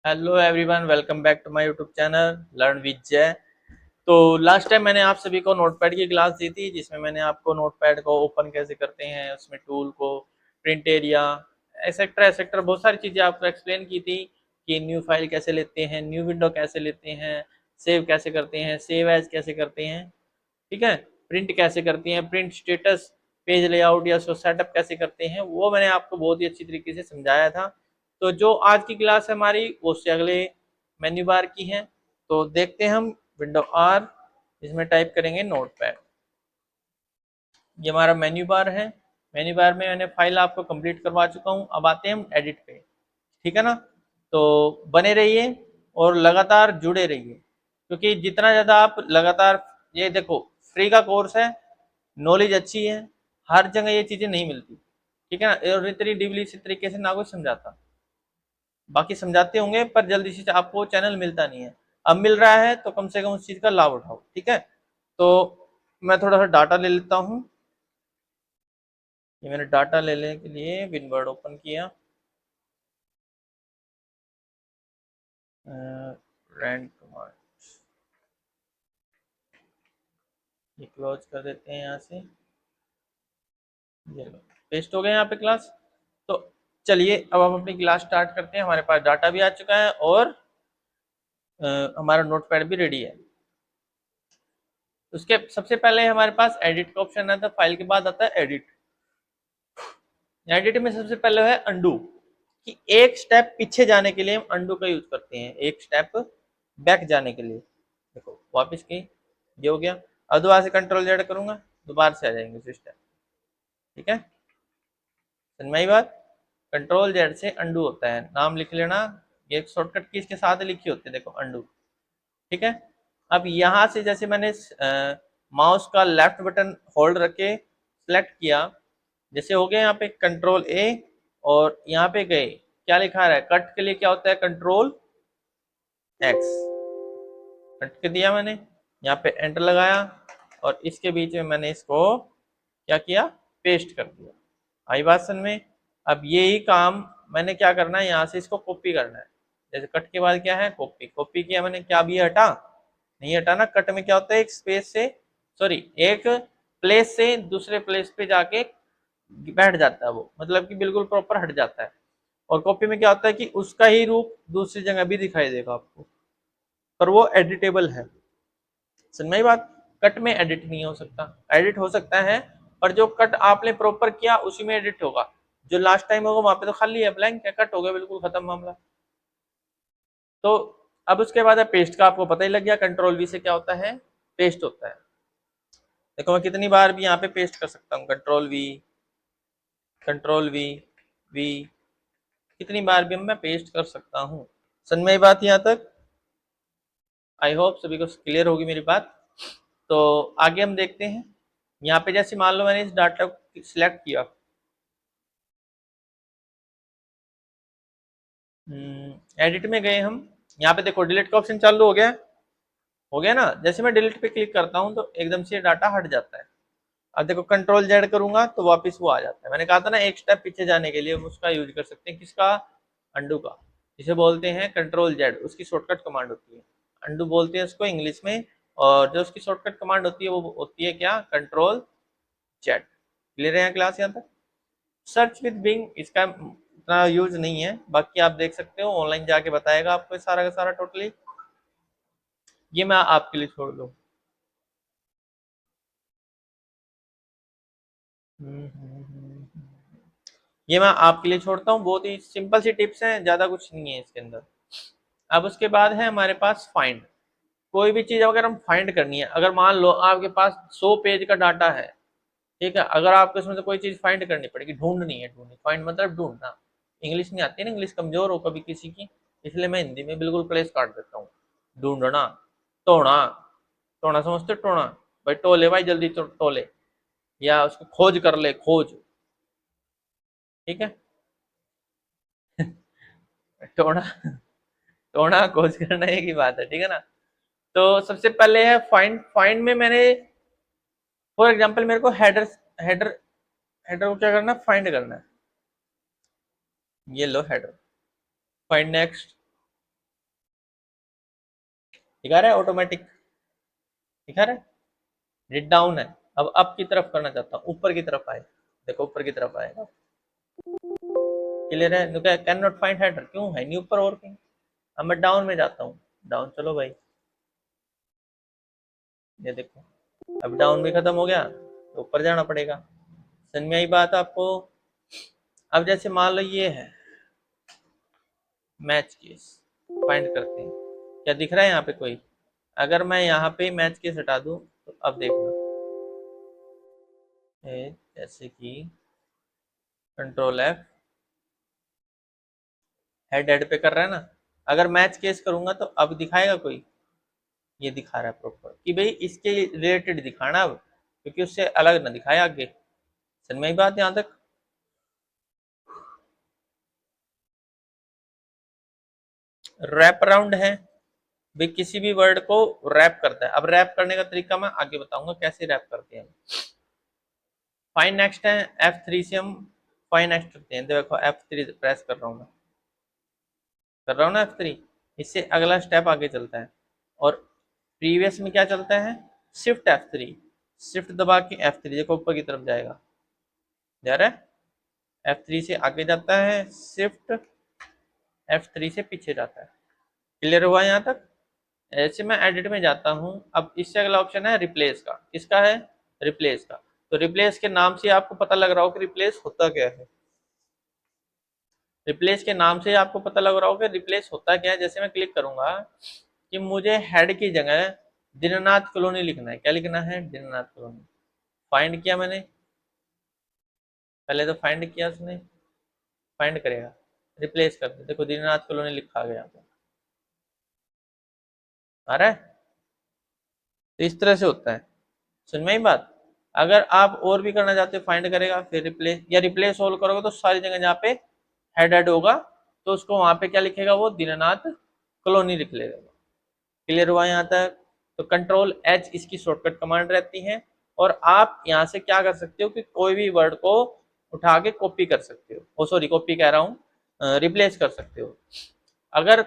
Hello everyone, welcome back to my YouTube channel learn with Jai. तो last time मैंने आप सभी को नोटपैड की क्लास दी थी, जिसमें मैंने आपको नोटपैड को ओपन कैसे करते हैं, उसमें टूल को, प्रिंट एरिया, एक्सेट्रा एक्सेट्रा बहुत सारी चीज़ें आपको एक्सप्लेन की थी कि न्यू फाइल कैसे लेते हैं, न्यू विंडो कैसे लेते हैं, सेव कैसे करते हैं, सेव एज कैसे करते हैं, ठीक है, प्रिंट कैसे करते हैं, प्रिंट स्टेटस, पेज लेआउट या उसको सेटअप कैसे करते हैं, वो मैंने आपको बहुत ही अच्छी तरीके से समझाया था। तो जो आज की क्लास है हमारी वो उससे अगले मेन्यू बार की है। तो देखते हैं हम विंडो आर, इसमें टाइप करेंगे नोटपैड। ये हमारा मेन्यू बार है। मेन्यू बार में मैंने फाइल आपको कंप्लीट करवा चुका हूँ। अब आते हैं हम एडिट पे, ठीक है ना। तो बने रहिए और लगातार जुड़े रहिए, क्योंकि जितना ज़्यादा आप लगातार, ये देखो फ्री का कोर्स है, नॉलेज अच्छी है, हर जगह ये चीज़ें नहीं मिलती, ठीक है ना। और इतनी डीपली इसी तरीके से ना कोई समझाता, बाकी समझाते होंगे पर जल्दी से आपको चैनल मिलता नहीं है। अब मिल रहा है तो कम से कम उस चीज़ का लाभ उठाओ, ठीक है। तो मैं थोड़ा सा डाटा ले लेता हूँ। ये मैंने डाटा ले लेने के लिए विनवर्ड ओपन किया, रैंड कमांड, ये क्लोज कर देते हैं यहाँ से। ये लो, पेस्ट हो गया यहाँ पे क्लास। तो चलिए अब हम अपनी क्लास स्टार्ट करते हैं। हमारे पास डाटा भी आ चुका है और हमारा नोटपैड भी रेडी है। उसके सबसे पहले हमारे पास एडिट का ऑप्शन आता है, फाइल के बाद आता है एडिट। एडिट में सबसे पहले है अंडू, कि एक स्टेप पीछे जाने के लिए हम अंडू का यूज करते हैं, एक स्टेप बैक जाने के लिए। देखो वापस की, ये हो गया। अब दोबारा से कंट्रोल जेड करूंगा, दोबारा से आ जाएंगे उसी स्टेप, ठीक है। समझ में आई बात। कंट्रोल जेड से अंडू होता है, नाम लिख लेना। ये एक शॉर्टकट की इसके साथ लिखी होती है, देखो अंडू, ठीक है। अब यहाँ से जैसे मैंने माउस का लेफ्ट बटन होल्ड रख के सिलेक्ट किया, जैसे हो गया यहाँ पे कंट्रोल ए, और यहाँ पे गए, क्या लिखा है, कट के लिए क्या होता है, कंट्रोल एक्स। कट के दिया मैंने, यहाँ पे एंटर लगाया, और इसके बीच में मैंने इसको क्या किया, पेस्ट कर दिया। आई बात समझ में। अब यही काम मैंने क्या करना है, यहाँ से इसको कॉपी करना है। जैसे कट के बाद क्या है, कॉपी, कॉपी किया मैंने, क्या भी हटा नहीं हटाना। कट में क्या होता है, एक स्पेस से, सॉरी एक प्लेस से दूसरे प्लेस पे जाके बैठ जाता है वो, मतलब कि बिल्कुल प्रॉपर हट जाता है। और कॉपी में क्या होता है कि उसका ही रूप दूसरी जगह भी दिखाई देगा आपको, पर वो एडिटेबल है। समझ में आई बात। कट में एडिट नहीं हो सकता, एडिट हो सकता है, पर जो कट आपने प्रॉपर किया उसी में एडिट होगा। जो लास्ट टाइम होगा वहां पे तो खाली है, ब्लैंक है, कट हो गया, बिल्कुल खत्म मामला। तो अब उसके बाद है पेस्ट का, आपको पता ही लग गया, कंट्रोल वी से क्या होता है, पेस्ट होता है। देखो मैं कितनी बार भी यहाँ पे पेस्ट कर सकता हूँ, control V, control V, V, कितनी बार भी मैं पेस्ट कर सकता हूँ। समझ में आई बात यहाँ तक। आई होप सभी को क्लियर होगी मेरी बात। तो आगे हम देखते हैं। यहाँ पे जैसे मान लो मैंने इस डाटा को सिलेक्ट किया, एडिट में गए हम, यहाँ पे देखो डिलीट का ऑप्शन चालू हो गया, हो गया ना। जैसे मैं डिलीट पे क्लिक करता हूँ तो एकदम से डाटा हट जाता है। अब देखो कंट्रोल जेड करूंगा तो वापस वो आ जाता है। मैंने कहा था ना, एक स्टेप पीछे जाने के लिए हम उसका यूज कर सकते हैं, किसका, अंडू का, जिसे बोलते हैं कंट्रोल जेड, उसकी शॉर्टकट कमांड होती है। अंडू बोलते हैं उसको इंग्लिश में, और जो उसकी शॉर्टकट कमांड होती है वो होती है क्या, कंट्रोल जेड। क्लियर है क्लास यहाँ तक। सर्च विद बिंग इसका इतना यूज नहीं है, बाकी आप देख सकते हो, ऑनलाइन जाके बताएगा आपको सारा का सारा टोटली। ये मैं आपके लिए छोड़ दूँ। ये मैं आपके लिए छोड़ता हूँ, बहुत ही सिंपल सी टिप्स हैं, ज्यादा कुछ नहीं है इसके अंदर। अब उसके बाद है हमारे पास फाइंड। कोई भी चीज अगर हम फाइंड करनी है, अगर मान लो आपके पास 100 पेज का डाटा है, ठीक है, अगर आपको इसमें से कोई चीज फाइंड करनी पड़ेगी, ढूंढनी है, ढूंढनी, फाइंड मतलब ढूंढना। इंग्लिश नहीं आती ना, इंग्लिश कमजोर हो कभी किसी की, इसलिए मैं हिंदी में बिल्कुल प्लेस काट देता हूँ। ढूंढना, टोना, टोना समझते हो, टोना, भाई टोले, भाई जल्दी टोले, या उसको खोज कर ले, खोज, ठीक है। टोना, टोना खोज करना एक ही बात है, ठीक है ना। तो सबसे पहले है फाइंड। फाइंड में मैंने, फॉर एग्जांपल मेरे को हेडर, हेडर, हेडर को क्या करना है, फाइंड करना है। ये लो हेडर, फाइंड नेक्स्ट, दिखा रहा है ऑटोमेटिक, दिखा रहा है, ये डाउन है। अब अप की तरफ करना चाहता हूँ, ऊपर की तरफ आए, देखो ऊपर की तरफ आएगा, क्लियर है। कैन नॉट फाइंड हेडर, क्यों है नहीं ऊपर और कहीं। अब मैं डाउन में जाता हूँ, डाउन चलो भाई, ये देखो अब डाउन भी खत्म हो गया, तो ऊपर जाना पड़ेगा। समझ में आई बात आपको। अब जैसे मान लो ये है मैच केस, फाइंड करते हैं, क्या दिख रहा है यहाँ पे कोई। अगर मैं यहाँ पे मैच केस हटा दूं तो अब देखना, जैसे कि कंट्रोल एफ, हेड हेड पे कर रहा है ना, अगर मैच केस करूंगा तो अब दिखाएगा कोई, ये दिखा रहा है प्रॉपर कि भाई इसके रिलेटेड दिखाना अब, क्योंकि उससे अलग ना दिखाए आगे। समझ में आई बात यहाँ तक। रैप अराउंड है भाई, किसी भी वर्ड को रैप करता है। अब रैप करने का तरीका मैं आगे बताऊंगा कैसे रैप करते हैं। फाइंड नेक्स्ट है, F3 से हम फाइंड नेक्स्ट करते हैं। देखो F3 प्रेस कर रहा हूँ मैं, कर रहा हूँ ना F3, इससे अगला स्टेप आगे चलता है। और प्रीवियस में क्या चलता है, शिफ्ट F3, शिफ्ट दबा के F3 देखो ऊपर की तरफ जाएगा, जा रहा है। F3 से आगे जाता है, शिफ्ट F3 से पीछे जाता है। क्लियर हुआ यहाँ तक। ऐसे मैं एडिट में जाता हूँ, अब इससे अगला ऑप्शन है रिप्लेस का। किसका है, रिप्लेस का। तो रिप्लेस के नाम से आपको पता लग रहा हो कि रिप्लेस होता क्या है, रिप्लेस के नाम से आपको पता लग रहा हो कि रिप्लेस होता क्या है। जैसे मैं क्लिक करूंगा कि मुझे हेड की जगह दीनानाथ कॉलोनी लिखना है, क्या लिखना है, दीनानाथ कॉलोनी। फाइंड किया मैंने, पहले तो फाइंड किया उसने, फाइंड करेगा, रिप्लेस कर दे, देखो दीनानाथ कॉलोनी लिखा गया, आ रहा है। तो इस तरह से होता है, सुन में ही बात। अगर आप और भी करना चाहते हो, फाइंड करेगा फिर रिप्लेस, या रिप्लेस ऑल करोगे तो सारी जगह जहाँ पे हेड हेड होगा तो उसको वहां पे क्या लिखेगा, वो दीनानाथ कॉलोनी लिख लेगा। क्लियर हुआ यहाँ तक। तो कंट्रोल एच इसकी शॉर्टकट कमांड रहती है। और आप यहाँ से क्या कर सकते हो कि कोई भी वर्ड को उठा के कॉपी कर सकते हो, ओ सॉरी कॉपी कह रहा हूँ, रिप्लेस कर सकते हो। अगर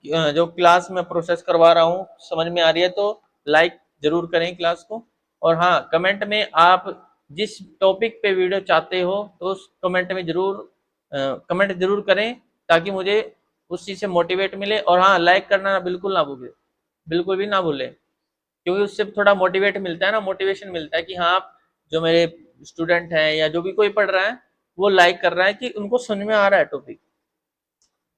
जो क्लास में प्रोसेस करवा रहा हूँ समझ में आ रही है तो लाइक जरूर करें क्लास को। और हाँ, कमेंट में आप जिस टॉपिक पे वीडियो चाहते हो तो उस कमेंट में जरूर कमेंट जरूर करें, ताकि मुझे उस चीज़ से मोटिवेट मिले। और हाँ, लाइक करना बिल्कुल ना भूलें, बिल्कुल भी ना भूलें, क्योंकि उससे थोड़ा मोटिवेट मिलता है ना, मोटिवेशन मिलता है कि हाँ आप जो मेरे स्टूडेंट हैं या जो भी कोई पढ़ रहा है वो लाइक कर रहा है कि उनको समझ में आ रहा है टॉपिक,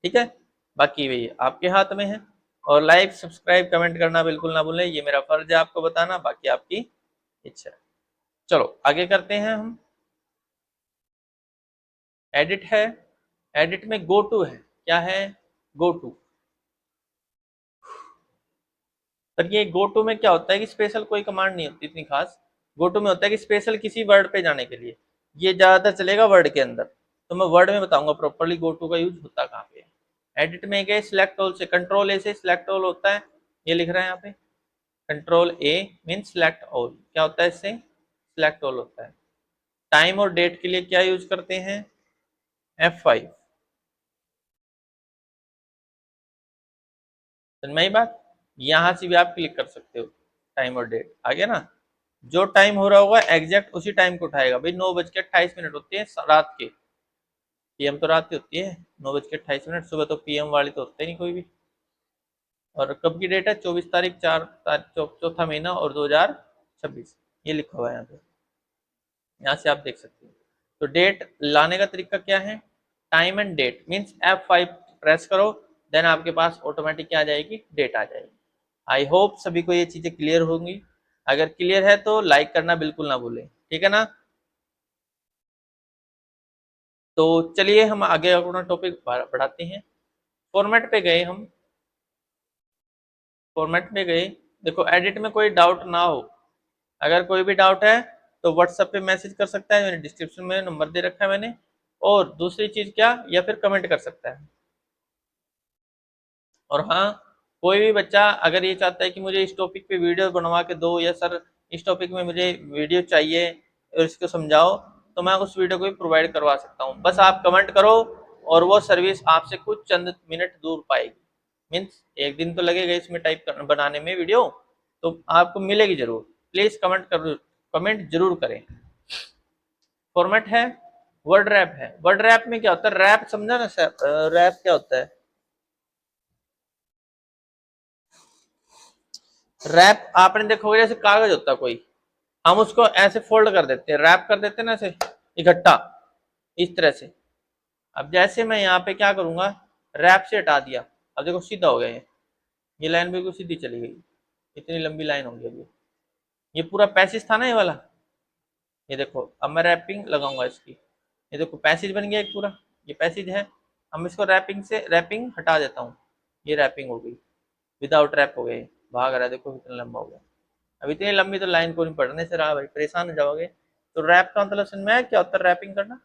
ठीक है। बाकी वही आपके हाथ में है। और लाइक सब्सक्राइब कमेंट करना बिल्कुल ना भूलें, ये मेरा फर्ज है आपको बताना, बाकी आपकी इच्छा है। चलो आगे करते हैं हम। एडिट है, एडिट में गो टू है, क्या है, गो टू। पर ये गो टू में क्या होता है कि स्पेशल कोई कमांड नहीं होती इतनी खास। गो टू में होता है कि स्पेशल किसी वर्ड पे जाने के लिए, ये ज्यादातर चलेगा वर्ड के अंदर। तो मैं वर्ड में बताऊंगा प्रॉपरली गो टू का यूज होता कहाँ पे है। एडिट में गए सिलेक्ट ऑल से, कंट्रोल ए से सिलेक्ट ऑल होता है, ये लिख रहा है यहाँ पे, कंट्रोल ए मीन सिलेक्ट ऑल। क्या होता है इससे, सिलेक्ट ऑल होता है। टाइम और डेट के लिए क्या यूज करते हैं, F5। समझ में आई बात। यहाँ से भी आप क्लिक कर सकते हो, टाइम और डेट आ गया ना। जो टाइम हो रहा होगा एग्जैक्ट उसी टाइम को उठाएगा। भाई 9:28 होती है रात के, पीएम तो रात की होती है 9:28, सुबह तो पीएम वाली तो होता ही नहीं कोई भी। और कब की डेट है, 24 तारीख, 4 चौथा महीना और 2026, ये लिखा हुआ है यहाँ पे, यहाँ से आप देख सकते हो। तो डेट लाने का तरीका क्या है, time and that means F5 press करो, देन आपके पास ऑटोमेटिक क्या आ जाएगी, डेट आ जाएगी। आई होप सभी को ये चीजें क्लियर होंगी। अगर क्लियर है तो लाइक करना बिल्कुल ना भूलें, ठीक है ना। तो चलिए हम आगे अपना टॉपिक बढ़ाते हैं। फॉर्मेट पे गए हम, फॉर्मेट पे गए, देखो एडिट में कोई डाउट ना हो, अगर कोई भी डाउट है तो व्हाट्सएप पे मैसेज कर सकता है, मैंने डिस्क्रिप्शन में नंबर दे रखा है मैंने। और दूसरी चीज क्या, या फिर कमेंट कर सकता है। और हाँ, कोई भी बच्चा अगर ये चाहता है कि मुझे इस टॉपिक पे वीडियो बनवा के दो, या सर इस टॉपिक में मुझे वीडियो चाहिए और इसको समझाओ, तो मैं उस वीडियो को भी प्रोवाइड करवा सकता हूँ। बस आप कमेंट करो और वो सर्विस आपसे कुछ चंद मिनट दूर पाएगी। मीन्स एक दिन तो लगेगा इसमें टाइप बनाने में वीडियो, तो आपको मिलेगी जरूर। प्लीज कमेंट जरूर करें। फॉर्मेट है वर्ड रैप है। वर्ड रैप में क्या होता है, रैप समझा ना सर, रैप क्या होता है? रैप आपने देखोगे जैसे कागज होता है कोई, हम उसको ऐसे फोल्ड कर देते हैं, रैप कर देते हैं ना ऐसे इकट्ठा, इस तरह से। अब जैसे मैं यहाँ पे क्या करूंगा, रैप से हटा दिया, अब देखो सीधा हो गया ये लाइन बिल्कुल सीधी चली गई, इतनी लंबी लाइन होगी अभी। ये पूरा पैसेज था ना ये वाला, ये देखो अब मैं रैपिंग लगाऊंगा इसकी, ये देखो पैसेज बन गया एक पूरा, ये पैसेज है। हम इसको रैपिंग हटा देता हूँ, ये रैपिंग हो गई, विदाउट रैप हो गए, भाग रहा है देखो कितना लंबा हो गया। अब इतनी लंबी तो लाइन को नहीं पढ़ने से रहा भाई, परेशान हो जाओगे। तो रैप का मतलब समझ में आया क्या होता है रैपिंग करना?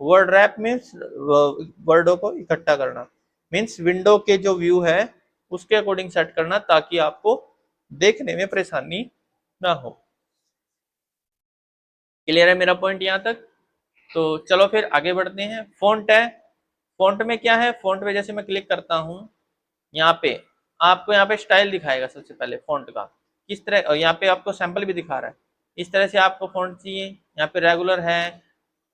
वर्ड रैप मीन्स वर्डों को इकट्ठा करना, मीन्स विंडो के जो व्यू है उसके अकॉर्डिंग सेट करना, ताकि आपको देखने में परेशानी ना हो। क्लियर है मेरा पॉइंट यहाँ तक? तो चलो फिर आगे बढ़ते हैं। फॉन्ट है, फॉन्ट में क्या है, फॉन्ट में जैसे मैं क्लिक करता हूँ यहाँ पे, आपको यहाँ पे स्टाइल दिखाएगा सबसे पहले फॉन्ट का किस तरह, और यहाँ पे आपको सैंपल भी दिखा रहा है, इस तरह से आपको फॉन्ट चाहिए। यहाँ पे रेगुलर है,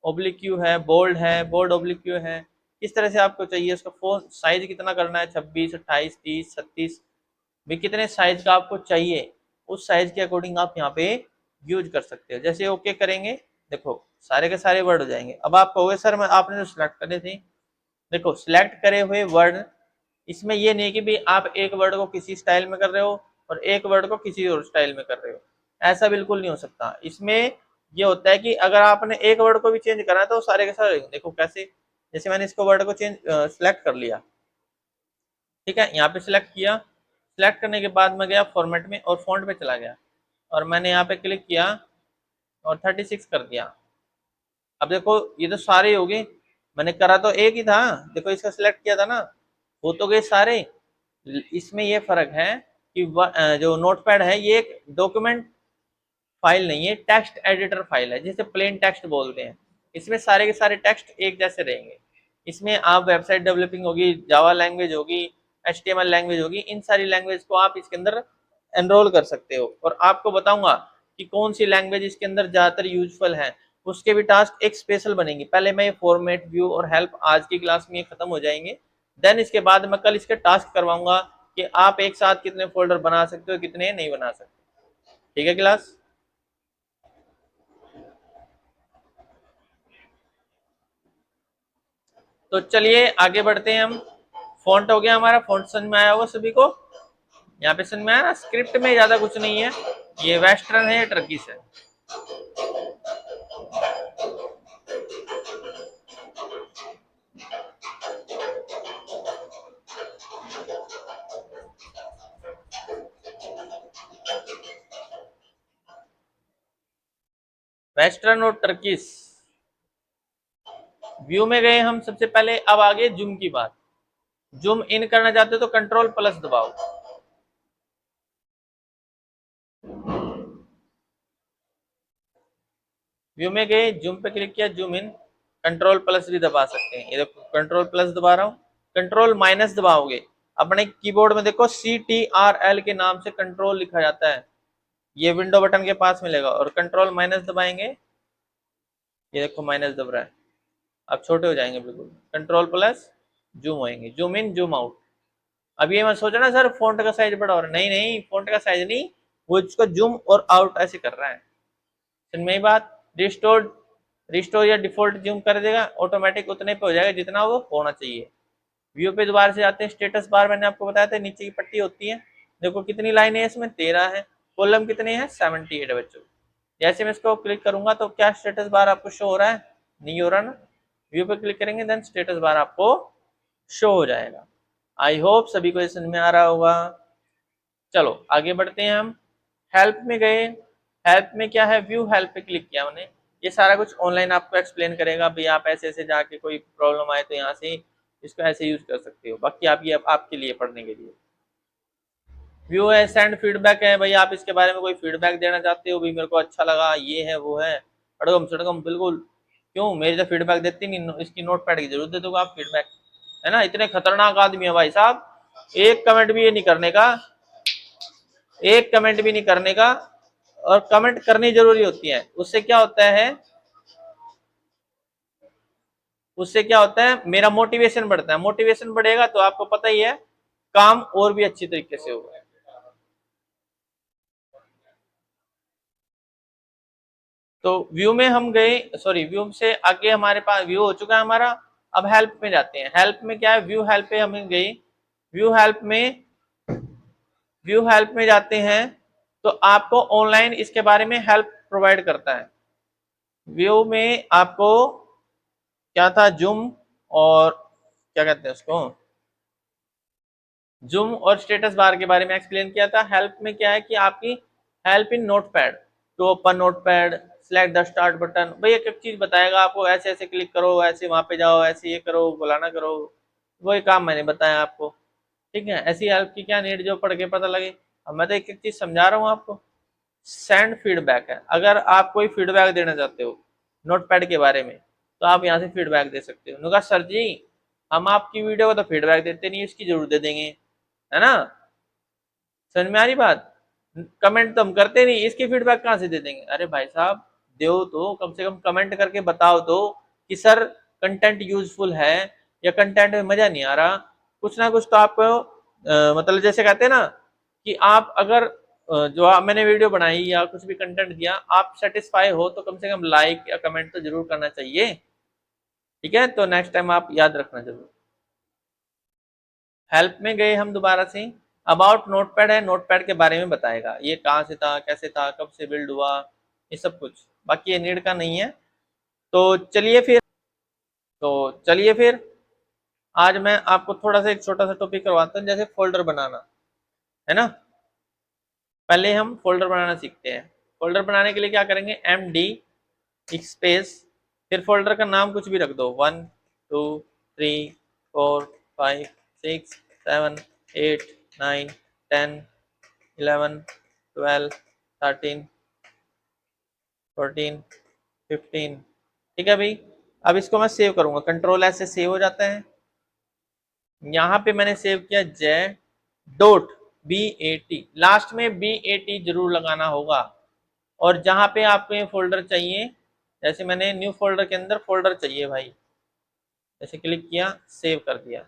ओब्लिक्यू है, बोल्ड है, बोल्ड ओब्लिक्यू है, किस तरह से आपको चाहिए। उसका फॉन्ट साइज कितना करना है, 26, 28, 30, 36, भी कितने साइज का आपको चाहिए, उस साइज के अकॉर्डिंग आप यहाँ पे यूज कर सकते हो। जैसे ओके करेंगे, देखो सारे के सारे वर्ड हो जाएंगे। अब आप कहोगे सर मैं आपने जो सिलेक्ट करे थे, देखो सिलेक्ट करे हुए वर्ड, इसमें ये नहीं कि भी आप एक वर्ड को किसी स्टाइल में कर रहे हो और एक वर्ड को किसी और स्टाइल में कर रहे हो, ऐसा बिल्कुल नहीं हो सकता। इसमें ये होता है कि अगर आपने एक वर्ड को भी चेंज करा तो सारे के सारे देखो कैसे, जैसे मैंने इसको वर्ड को चेंज सिलेक्ट कर लिया, ठीक है, यहाँ पे सिलेक्ट किया, सिलेक्ट करने के बाद मैं गया फॉर्मेट में और फॉन्ट पे चला गया और मैंने यहाँ पे क्लिक किया और 36 कर दिया। अब देखो ये तो सारे हो गए, मैंने करा तो एक ही था, देखो इसका सिलेक्ट किया था ना, वो तो गए सारे। इसमें ये फर्क है कि जो नोटपैड है ये एक डॉक्यूमेंट फाइल नहीं है, टेक्स्ट एडिटर फाइल है, जिसे प्लेन टेक्स्ट बोलते हैं। इसमें सारे के सारे टेक्स्ट एक जैसे रहेंगे। इसमें आप वेबसाइट डेवलपिंग होगी, जावा लैंग्वेज होगी, HTML लैंग्वेज होगी, इन सारी लैंग्वेज को आप इसके अंदर एनरोल कर सकते हो। और आपको बताऊंगा कि कौन सी लैंग्वेज इसके अंदर ज्यादातर यूजफुल है, उसके भी टास्क एक स्पेशल बनेंगी। पहले मैं ये फॉर्मेट, व्यू और हेल्प आज की क्लास में खत्म हो जाएंगे, देन इसके बाद मैं कल इसके टास्क करवाऊंगा कि आप एक साथ कितने फोल्डर बना सकते हो, कितने नहीं बना सकते। ठीक है क्लास? तो चलिए आगे बढ़ते हैं हम। फॉन्ट हो गया हमारा, फॉन्ट समझ में आया होगा सभी को, यहाँ पे समझ में आया ना। स्क्रिप्ट में ज्यादा कुछ नहीं है, ये वेस्टर्न है, टर्किश है। वेस्टर्न और टर्किश। व्यू में गए हम सबसे पहले, अब आगे जूम की बात। जूम इन करना चाहते हो तो कंट्रोल प्लस दबाओ, व्यू में गए, जूम पे क्लिक किया, जूम इन, कंट्रोल प्लस भी दबा सकते हैं। ये देखो कंट्रोल प्लस दबा रहा हूँ, कंट्रोल माइनस दबाओगे, अपने कीबोर्ड में देखो CTRL के नाम से कंट्रोल लिखा जाता है, ये विंडो बटन के पास मिलेगा। और कंट्रोल माइनस दबाएंगे, ये देखो माइनस दब रहा है, अब छोटे हो जाएंगे बिल्कुल। कंट्रोल प्लस जूम होएंगे, जूम इन जूम आउट। अब ये मैं सोचा ना सर फॉन्ट का साइज बड़ा हो रहा है, नहीं नहीं फॉन्ट का साइज नहीं, वो इसको जूम और आउट ऐसे कर रहा है। समझ में बात? रिस्टोर, रिस्टोर या डिफॉल्ट जूम कर देगा, ऑटोमेटिक उतने पे हो जाएगा जितना वो होना चाहिए। व्यू पे दोबारा से जाते हैं, स्टेटस बार मैंने आपको बताया था नीचे की पट्टी होती है, देखो कितनी लाइन है इसमें, 13 है, कॉलम कितने हैं, 78 बच्चों। जैसे मैं इसको क्लिक करूंगा तो क्या स्टेटस बार आपको शो हो रहा है? नहीं हो रहा ना। व्यू पे क्लिक करेंगे देन स्टेटस बार आपको शो हो जाएगा। आई होप सभी को समझ में आ रहा होगा। चलो आगे बढ़ते हैं हम। हेल्प में गए, हेल्प में क्या है, व्यू हेल्प पे क्लिक किया मैंने, ये सारा कुछ ऑनलाइन आपको एक्सप्लेन करेगा भाई, आप ऐसे ऐसे जाके कोई प्रॉब्लम आए तो यहाँ से इसको ऐसे यूज कर सकते हो। बाकी आप ये आपके लिए पढ़ने के लिए। व्यू है, सेंड फीडबैक है, भाई आप इसके बारे में कोई फीडबैक देना चाहते हो, भाई मेरे को अच्छा लगा, ये है वो है, अड़गम सड़गम बिल्कुल, क्यों मेरी तो फीडबैक देती नहीं, इसकी नोट पैड की जरूरत दे दोगे आप फीडबैक, है ना, इतने खतरनाक आदमी है भाई साहब, एक कमेंट भी ये नहीं करने का, एक कमेंट भी नहीं करने का। और कमेंट करनी जरूरी होती है, उससे क्या होता है, उससे क्या होता है, मेरा मोटिवेशन बढ़ता है। मोटिवेशन बढ़ेगा तो आपको पता ही है काम और भी अच्छी तरीके से होगा। तो व्यू में हम गए, सॉरी व्यू से आगे हमारे पास व्यू हो चुका है हमारा। अब हेल्प में जाते हैं। हेल्प में क्या है, व्यू हेल्प पे हम गए। व्यू हेल्प में, व्यू हेल्प में जाते हैं तो आपको ऑनलाइन इसके बारे में हेल्प प्रोवाइड करता है। व्यू में आपको क्या था, जूम और क्या कहते हैं उसको, जूम और स्टेटस बार के बारे में एक्सप्लेन किया था। हेल्प में क्या है कि आपकी help in Notepad, to open Notepad select the start button, भाई एक एक चीज बताएगा आपको, ऐसे ऐसे क्लिक करो, ऐसे वहां पे जाओ, ऐसे ये करो, फलाना करो, वही काम मैंने बताया आपको। ठीक है, ऐसी हेल्प की क्या नीड जो पढ़ के पता लगे। अब मैं तो एक एक चीज समझा रहा हूँ आपको। सेंड फीडबैक है, अगर आप कोई फीडबैक देना चाहते हो नोटपैड के बारे में तो आप यहाँ से फीडबैक दे सकते हो। उन्होंने कहा सर जी हम आपकी वीडियो को तो फीडबैक देते नहीं, इसकी जरूर दे देंगे, है ना, समझ में आ रही बात। कमेंट तो हम करते नहीं, इसकी फीडबैक कहाँ से दे देंगे। अरे भाई साहब दो तो कम से कम कमेंट करके बताओ तो कि सर कंटेंट यूजफुल है या कंटेंट में मजा नहीं आ रहा। कुछ ना कुछ तो आपको मतलब जैसे कहते हैं ना कि आप अगर मैंने वीडियो बनाई या कुछ भी कंटेंट दिया आप सेटिस्फाई हो तो कम से कम लाइक या कमेंट तो जरूर करना चाहिए। ठीक है, तो नेक्स्ट टाइम आप याद रखना जरूर। हेल्प में गए हम दोबारा से। अबाउट नोटपैड है, नोटपैड के बारे में बताएगा, ये कहाँ से था, कैसे था, कब से बिल्ड हुआ, ये सब कुछ। बाकी ये नीड का नहीं है। तो चलिए फिर, तो चलिए फिर आज मैं आपको थोड़ा सा एक छोटा सा टॉपिक करवाता हूँ, जैसे फोल्डर बनाना, है ना। पहले हम फोल्डर बनाना सीखते हैं। फोल्डर बनाने के लिए क्या करेंगे, MD स्पेस, फिर फोल्डर का नाम कुछ भी रख दो, 1 2 3 4 5 6 7 8 9 10 11 12 13 14 15। ठीक है भाई, अब इसको मैं सेव करूंगा, कंट्रोल ऐसे सेव हो जाता है। यहाँ पे मैंने सेव किया J.BAT, लास्ट में BAT जरूर लगाना होगा। और जहाँ पे आपको ये फोल्डर चाहिए, जैसे मैंने न्यू फोल्डर के अंदर फोल्डर चाहिए भाई, जैसे क्लिक किया सेव कर दिया।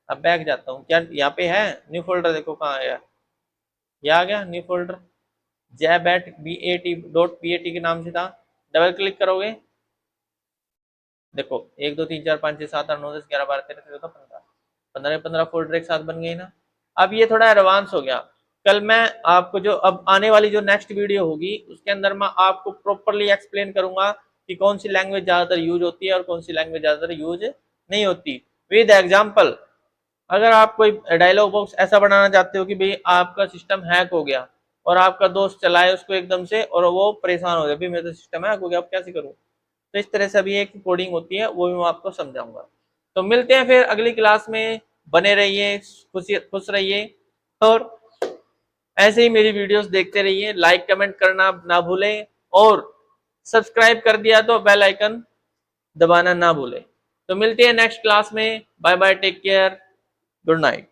अब बैक जाता हूँ, क्या यहाँ पे है न्यू फोल्डर, देखो कहाँ आया, ये आ गया न्यू फोल्डर, J.BAT के नाम से था। डबल क्लिक करोगे, देखो 1 2 3 4 5 6 7 8 9 10 11 12 13 14 15 15 15 फोल्डर एक साथ बन गई ना। अब ये थोड़ा एडवांस हो गया। कल मैं आपको जो अब आने वाली जो नेक्स्ट वीडियो होगी उसके अंदर मैं आपको प्रॉपरली एक्सप्लेन करूंगा कि कौन सी लैंग्वेज ज्यादातर यूज होती है और कौन सी लैंग्वेज ज्यादातर यूज नहीं होती, विद एग्जाम्पल। अगर आप कोई डायलॉग बॉक्स ऐसा बनाना चाहते हो कि भाई आपका सिस्टम हैक हो गया और आपका दोस्त चलाए उसको एकदम से और वो परेशान हो जाए, भाई मेरा तो सिस्टम हैक हो गया अब कैसे करूँ, तो इस तरह से अभी एक कोडिंग होती है वो भी मैं आपको समझाऊंगा। तो मिलते हैं फिर अगली क्लास में, बने रहिए, खुश रहिए और ऐसे ही मेरी वीडियोस देखते रहिए, लाइक कमेंट करना ना भूलें और सब्सक्राइब कर दिया तो बेल आइकन दबाना ना भूलें। तो मिलते हैं नेक्स्ट क्लास में, bye bye, take care, good night.